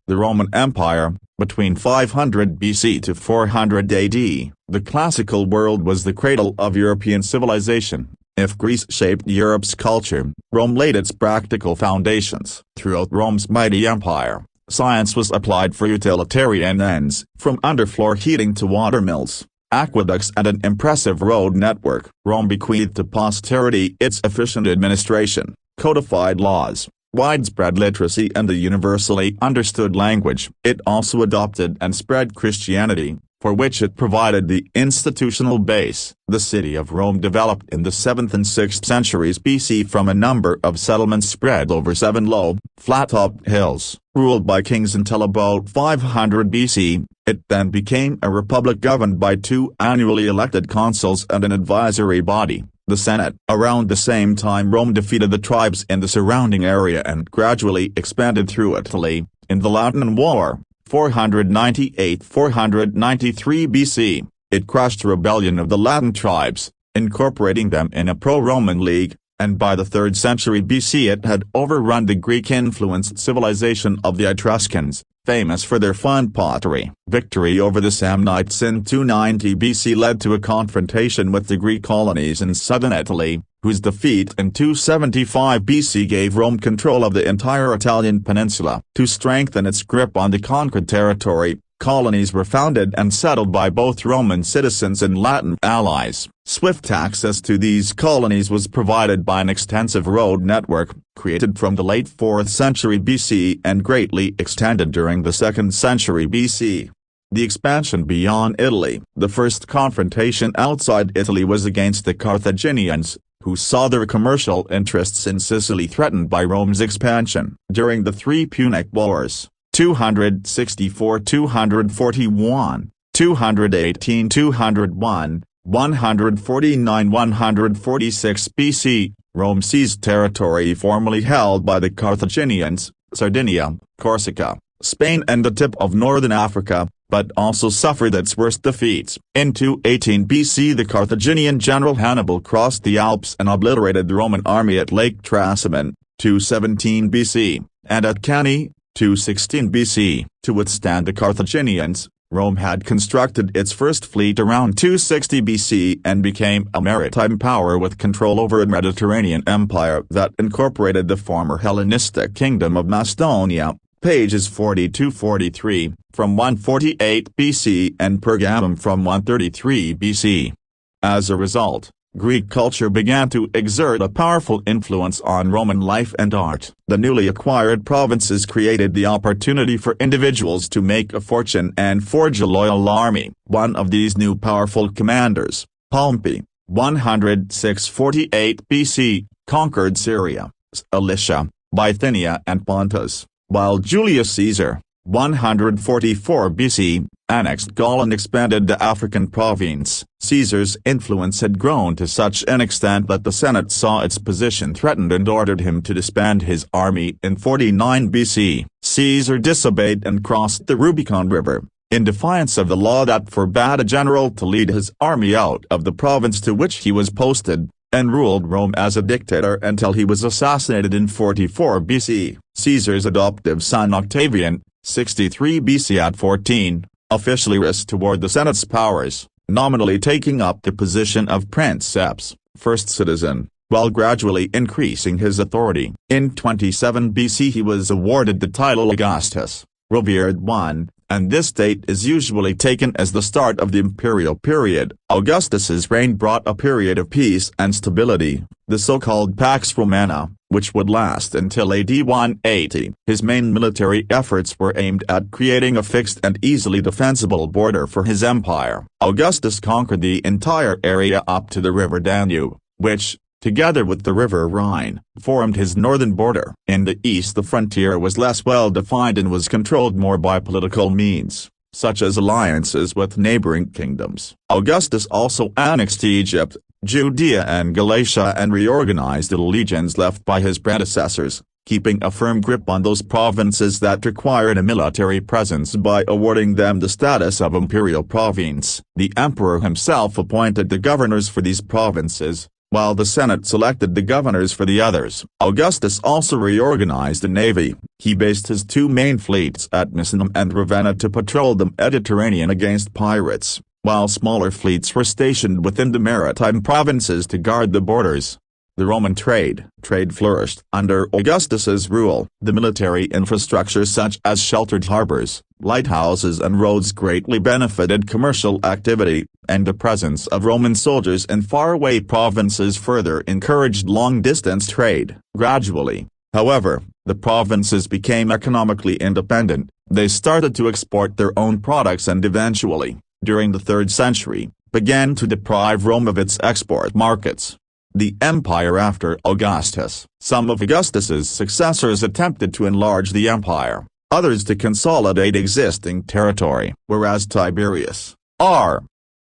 The Roman Empire, between 500 BC to 400 AD, the classical world was the cradle of European civilization. If Greece shaped Europe's culture, Rome laid its practical foundations. Throughout Rome's mighty empire, science was applied for utilitarian ends, from underfloor heating to watermills, aqueducts and an impressive road network. Rome bequeathed to posterity its efficient administration, codified laws, widespread literacy and a universally understood language. It also adopted and spread Christianity, for which it provided the institutional base. The city of Rome developed in the 7th and 6th centuries BC from a number of settlements spread over 7 low, flat-topped hills, ruled by kings until about 500 BC. It then became a republic governed by 2 annually elected consuls and an advisory body, the Senate. Around the same time Rome defeated the tribes in the surrounding area and gradually expanded through Italy. In the Latin War, 498–493 BC, it crushed the rebellion of the Latin tribes, incorporating them in a pro-Roman league, and by the 3rd century BC it had overrun the Greek-influenced civilization of the Etruscans, famous for their fine pottery. Victory over the Samnites in 290 BC led to a confrontation with the Greek colonies in southern Italy, whose defeat in 275 BC gave Rome control of the entire Italian peninsula. To strengthen its grip on the conquered territory, colonies were founded and settled by both Roman citizens and Latin allies. Swift access to these colonies was provided by an extensive road network, created from the late 4th century BC and greatly extended during the 2nd century BC. The expansion beyond Italy. The first confrontation outside Italy was against the Carthaginians, who saw their commercial interests in Sicily threatened by Rome's expansion. During the 3 Punic Wars, 264–241, 218–201, 149–146 BC, Rome seized territory formerly held by the Carthaginians, Sardinia, Corsica, Spain and the tip of northern Africa, but also suffered its worst defeats. In 218 BC the Carthaginian general Hannibal crossed the Alps and obliterated the Roman army at Lake Trasimene, 217 BC, and at Cannae, 216 BC. To withstand the Carthaginians, Rome had constructed its first fleet around 260 BC and became a maritime power with control over a Mediterranean empire that incorporated the former Hellenistic kingdom of Macedonia, pages 40–43, from 148 BC and Pergamum from 133 BC. As a result, Greek culture began to exert a powerful influence on Roman life and art. The newly acquired provinces created the opportunity for individuals to make a fortune and forge a loyal army. One of these new powerful commanders, Pompey, 106–48 BC, conquered Syria, Cilicia, Bithynia and Pontus, while Julius Caesar, 144 BC, annexed Gaul and expanded the African province. Caesar's influence had grown to such an extent that the Senate saw its position threatened and ordered him to disband his army in 49 BC. Caesar disobeyed and crossed the Rubicon River, in defiance of the law that forbade a general to lead his army out of the province to which he was posted, and ruled Rome as a dictator until he was assassinated in 44 BC. Caesar's adoptive son Octavian, 63 BC at 14, officially rose toward the Senate's powers, nominally taking up the position of princeps, first citizen, while gradually increasing his authority. In 27 BC he was awarded the title Augustus, revered one, and this date is usually taken as the start of the imperial period. Augustus's reign brought a period of peace and stability, the so-called Pax Romana, which would last until AD 180. His main military efforts were aimed at creating a fixed and easily defensible border for his empire. Augustus conquered the entire area up to the river Danube, which, together with the river Rhine, formed his northern border. In the east the frontier was less well defined and was controlled more by political means, such as alliances with neighboring kingdoms. Augustus also annexed Egypt, Judea and Galatia and reorganized the legions left by his predecessors, keeping a firm grip on those provinces that required a military presence by awarding them the status of imperial province. The emperor himself appointed the governors for these provinces, while the Senate selected the governors for the others. Augustus also reorganized the navy. He based his two main fleets at Misenum and Ravenna to patrol the Mediterranean against pirates, while smaller fleets were stationed within the maritime provinces to guard the borders. The Roman trade flourished under Augustus's rule. The military infrastructure such as sheltered harbors, lighthouses and roads greatly benefited commercial activity, and the presence of Roman soldiers in faraway provinces further encouraged long-distance trade. Gradually, however, the provinces became economically independent. They started to export their own products and eventually, during the 3rd century, began to deprive Rome of its export markets. The empire after Augustus. Some of Augustus's successors attempted to enlarge the empire, others to consolidate existing territory, whereas Tiberius, AD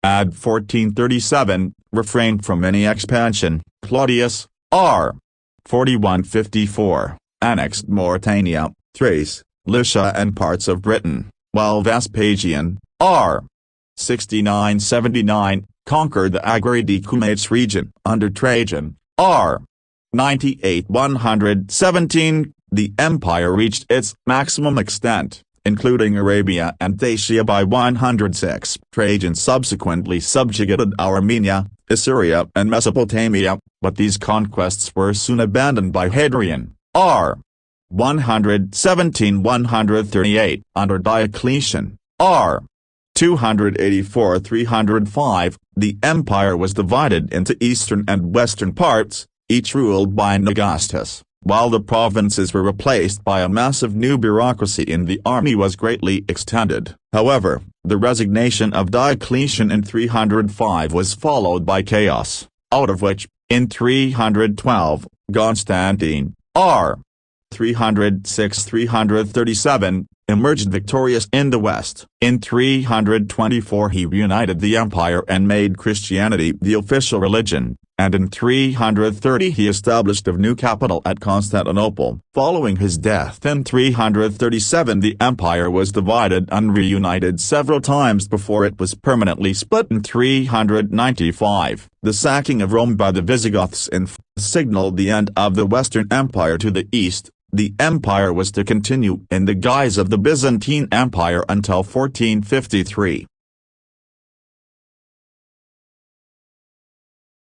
1437, refrained from any expansion. Claudius, 4154, annexed Mauritania, Thrace, Lycia and parts of Britain, while Vespasian, 6979, conquered the Agridicumates region. Under Trajan, 98-117, the empire reached its maximum extent, including Arabia and Dacia by 106. Trajan subsequently subjugated Armenia, Assyria and Mesopotamia, but these conquests were soon abandoned by Hadrian, 117-138. Under Diocletian, 284-305, the empire was divided into eastern and western parts, each ruled by an Augustus, while the provinces were replaced by a massive new bureaucracy and the army was greatly extended. However, the resignation of Diocletian in 305 was followed by chaos, out of which, in 312, Constantine, 306-337, emerged victorious in the west. In 324 he reunited the empire and made Christianity the official religion, and in 330 he established a new capital at Constantinople. Following his death in 337 the empire was divided and reunited several times before it was permanently split in 395. The sacking of Rome by the Visigoths signaled the end of the Western Empire to the east. The empire was to continue in the guise of the Byzantine Empire until 1453.